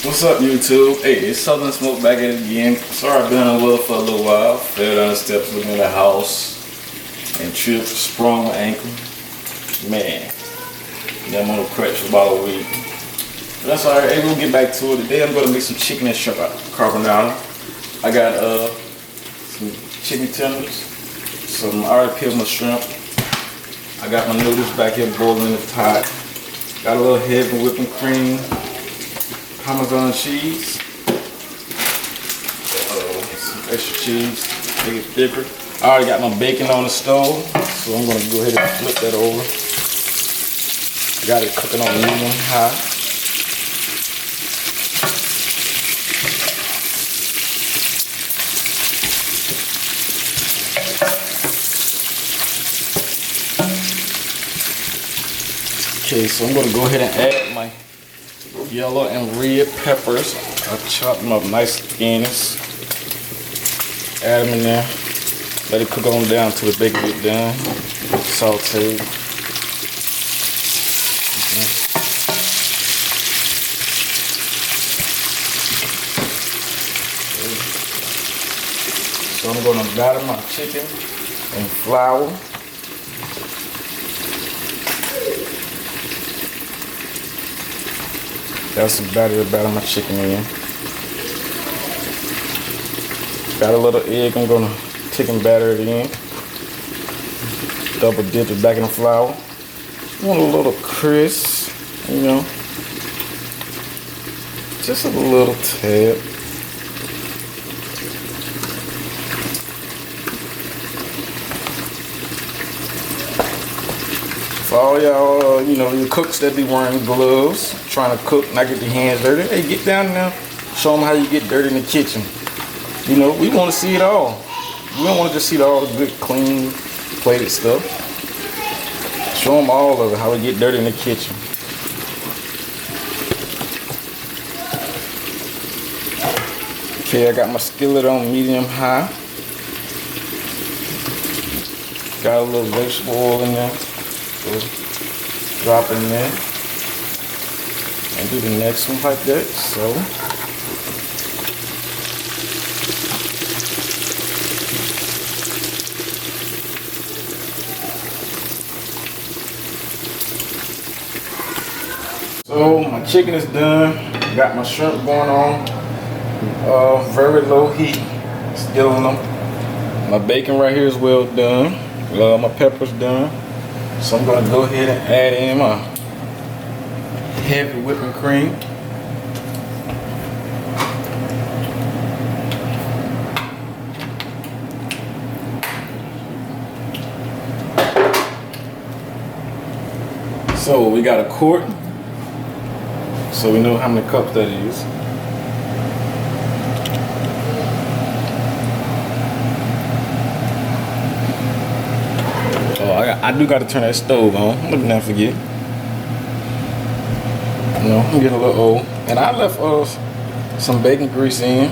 What's up, YouTube? Hey, it's Southern Smoke back at it again. Sorry I've been on the wheel for a little while. Fell down the steps looking at the house and tripped, sprung my ankle. Man, I'm on the crutch for about a week. But that's alright. Hey, we'll get back to it. Today I'm gonna make some chicken and shrimp carbonara. I got some chicken tenders, I already peeled my shrimp. I got my noodles back here boiling in the pot. Got a little heavy whipping cream. Parmesan cheese, some extra cheese, make it thicker. I already got my bacon on the stove, so I'm gonna go ahead and flip that over. I got it cooking on medium high. Okay, so I'm gonna go ahead and add my yellow and red peppers. I chop them up nice skinnies. Add them in there. Let it cook on down till the bacon get done. Sauteed. So I'm going to batter my chicken in flour. Got some batter to batter my chicken in. Got a little egg, I'm gonna take and batter it in. Double dip it back in the flour. Want a little crisp, you know. Just a little tad. For all y'all, your cooks that be wearing gloves, trying to cook, not get their hands dirty. Hey, get down there, show them how you get dirty in the kitchen. We want to see it all. We don't want to just see all the good, clean, plated stuff. Show them all of it, how we get dirty in the kitchen. Okay, I got my skillet on medium high. Got a little vegetable oil in there. Drop in there and do the next one like that. So my chicken is done. Got my shrimp going on. Very low heat. Still on them. My bacon right here is well done. My pepper's done. So I'm going to go ahead and add in my heavy whipping cream. So we got a quart, so we know how many cups that is. I do got to turn that stove on. Let me not forget. I'm getting a little old. And I left some bacon grease in.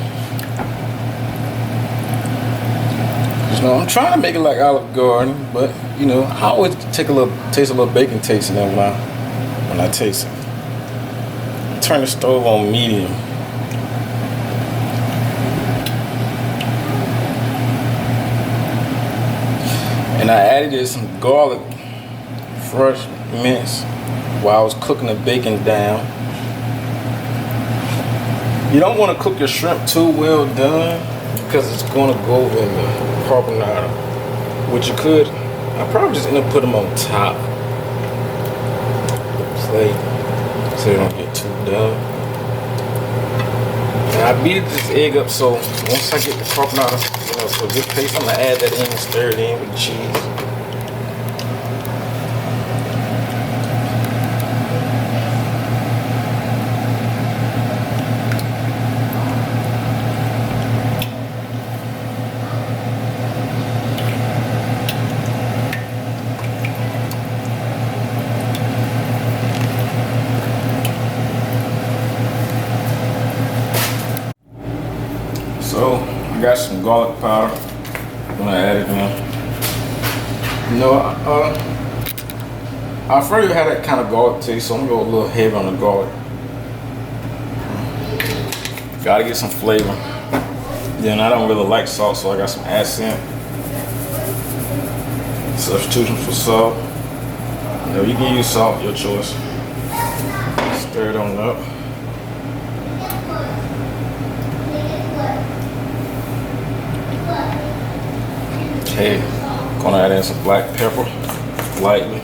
I'm trying to make it like Olive Garden, but I always taste a little bacon taste in there when I taste it. Turn the stove on medium. And I added some garlic, fresh minced, while I was cooking the bacon down. You don't want to cook your shrimp too well done because it's going to go in the carbonara. Which you could, I probably just end up putting them on top of the plate so they don't get too done. And I beat this egg up so once I get the carbonara, so this paste, I'm gonna add that in and stir it in with the cheese. So I got some garlic powder. I'm gonna add it in. I already had that kind of garlic taste, so I'm gonna go a little heavy on the garlic. Gotta get some flavor. Then I don't really like salt, so I got some accent. Substitution for salt. You know, you can use salt, your choice. Stir it on up. Okay, gonna add in some black pepper, lightly.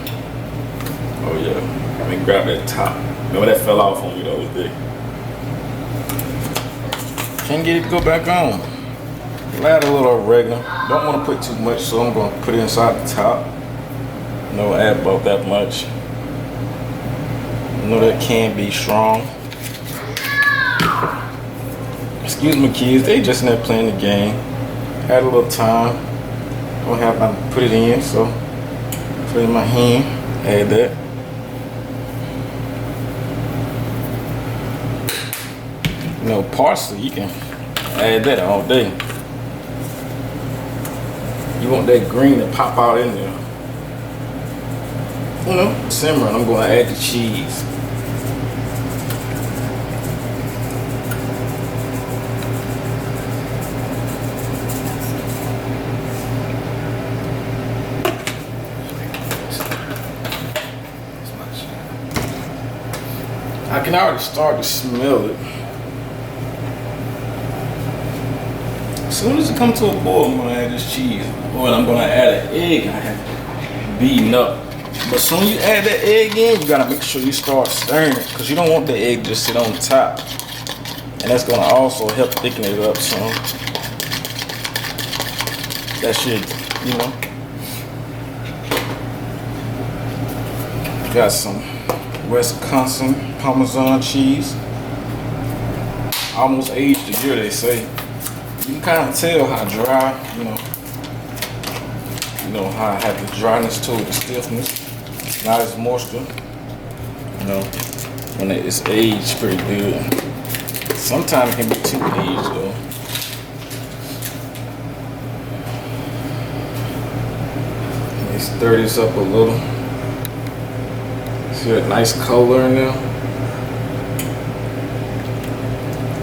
Oh yeah, let me grab that top. Remember that fell off on me, that was big. Can't get it to go back on. Add a little oregano. Don't want to put too much, so I'm gonna put it inside the top. No, add about that much. I know that can be strong. Excuse me, kids, they just in there playing the game. Had a little time. Don't have time to put it in, so put it in my hand. Add that. You know, parsley, you can add that all day. You want that green to pop out in there. You know, simmering, I'm going to add the cheese. I can already start to smell it. As soon as it comes to a boil, I'm gonna add this cheese. Or I'm gonna add an egg. I have beaten up. But soon as you add that egg in, you gotta make sure you start stirring it, because you don't want the egg to just sit on top. And that's gonna also help thicken it up some. That should, you know. Got some Wisconsin Parmesan cheese. Almost aged a year, they say. You can kind of tell how dry, you know how I have the dryness to it, the stiffness. It's not as moisture, you know, when it's aged pretty good. Sometimes it can be too aged though. Let me stir this up a little. See that nice color in there?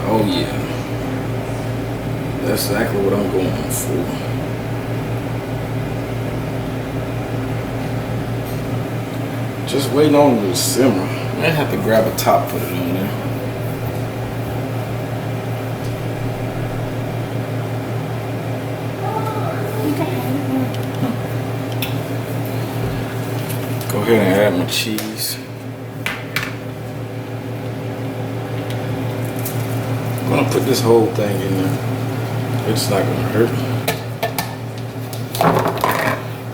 Oh yeah. That's exactly what I'm going for. Just waiting on it to simmer. I have to grab a top, put it on there. Go ahead and add my cheese. I'm gonna put this whole thing in there. It's not gonna hurt.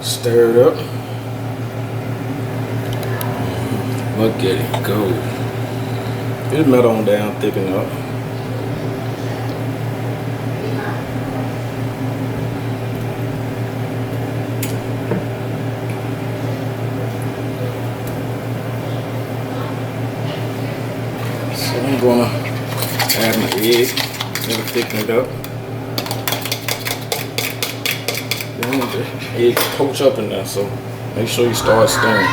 Stir it up. Look at it go. It'll melt on down, thicken up. So I'm gonna add my egg, it'll thicken it up. Then the egg poach up in there, so make sure you start stirring.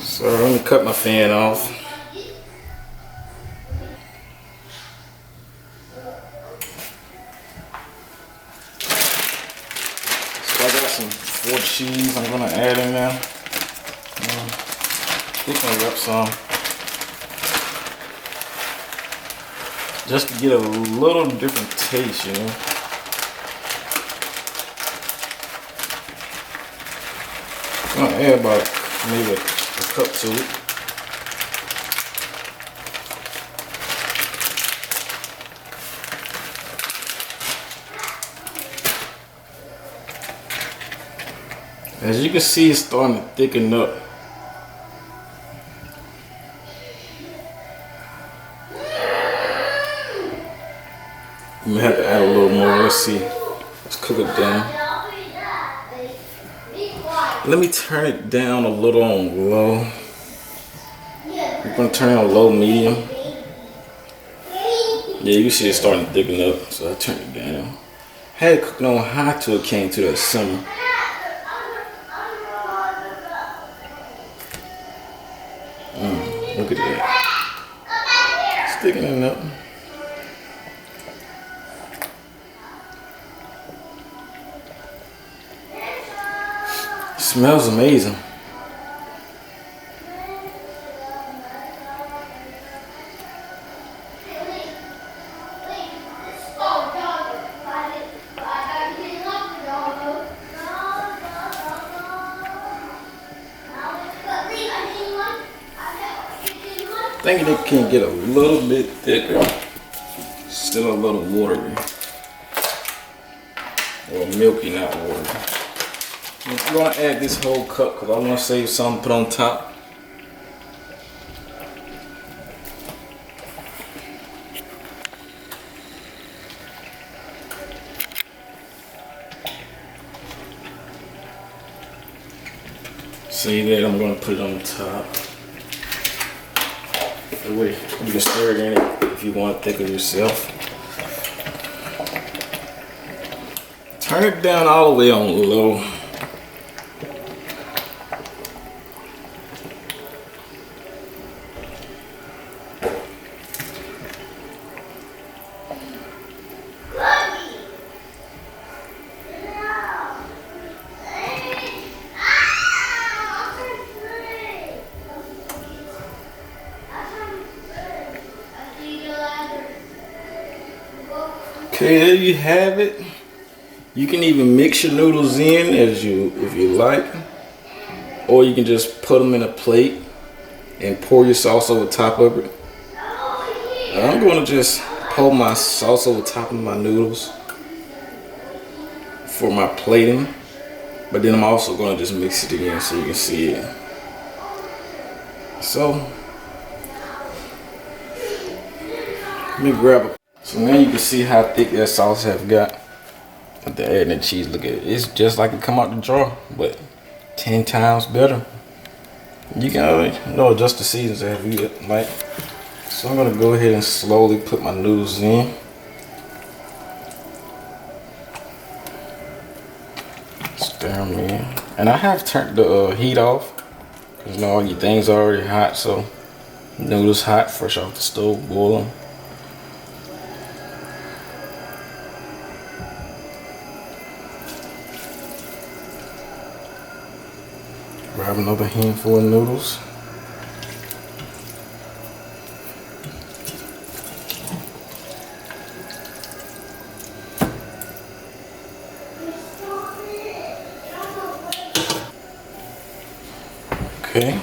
So let me cut my fan off. So I got some Fort cheese I'm gonna add in there. Thicken it up some. Just to get a little different taste, you know. I'm gonna add about maybe a cup to it. As you can see, it's starting to thicken up. I'm gonna have to add a little more. Let's see. Let's cook it down. Let me turn it down a little on low. I'm gonna turn it on low, medium. Yeah, you see it starting to thicken up, so I turned it down. Had it cooking on high till it came to that simmer. Look at that. Sticking in up. Smells amazing. I think they can get a little bit thicker. Still a little watery. Or milky, not watery. I'm gonna add this whole cup because I want to save some to put on top. See that? I'm gonna put it on top. That way you can stir it in it if you want it thicker yourself. Turn it down all the way on low. Okay, there you have it. You can even mix your noodles in if you like, or you can just put them in a plate and pour your sauce over top of it. I'm going to just pour my sauce over top of my noodles for my plating, but then I'm also going to just mix it again so you can see it. So let me grab it. So now you can see how thick that sauce have got. After adding the cheese, look at it. It's just like it come out the jar, but 10 times better. You can adjust the seasons as you like. So I'm gonna go ahead and slowly put my noodles in. Stir them in. And I have turned the heat off, because all your things are already hot, so noodles hot, fresh off the stove, boiling. Grab another handful of noodles. Okay.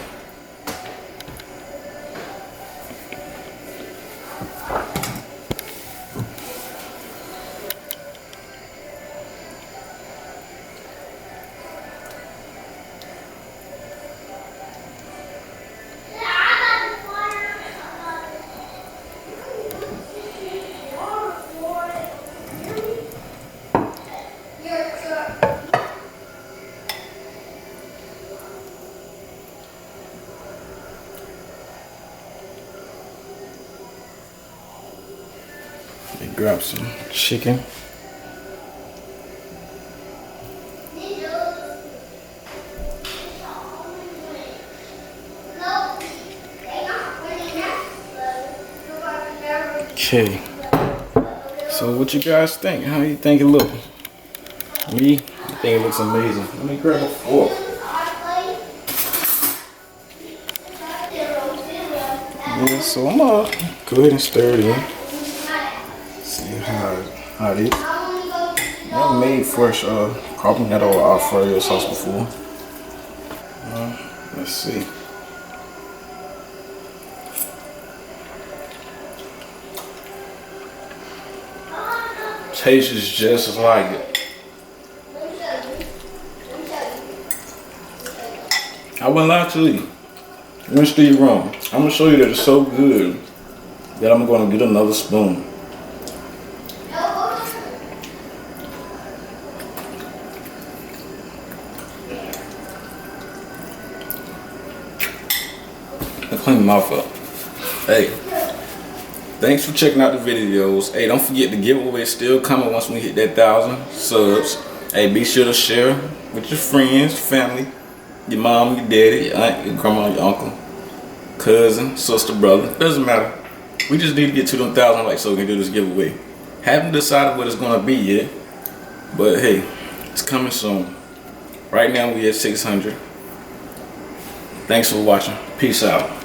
Grab some chicken. Okay. So what you guys think? How you think it look? Me? I think it looks amazing. Let me grab a fork. Yeah, so I'm gonna go ahead and stir it in. See how it is. I've made fresh carbonara or Alfredo sauce before. Let's see. Tastes just like it. I wouldn't lie to you. I'm gonna steer you wrong. I'm gonna show you that it's so good that I'm gonna get another spoon. Clean my mouth up. Hey, thanks for checking out the videos. Hey, don't forget the giveaway still coming once we hit that 1,000 subs. Hey, be sure to share with your friends, family, your mom, your daddy, your aunt, your grandma, your uncle. cousin, sister, brother, doesn't matter. We just need to get to them 1,000 likes so we can do this giveaway. Haven't decided what it's gonna be yet, but hey, it's coming soon. Right now we at 600. Thanks for watching. Peace out.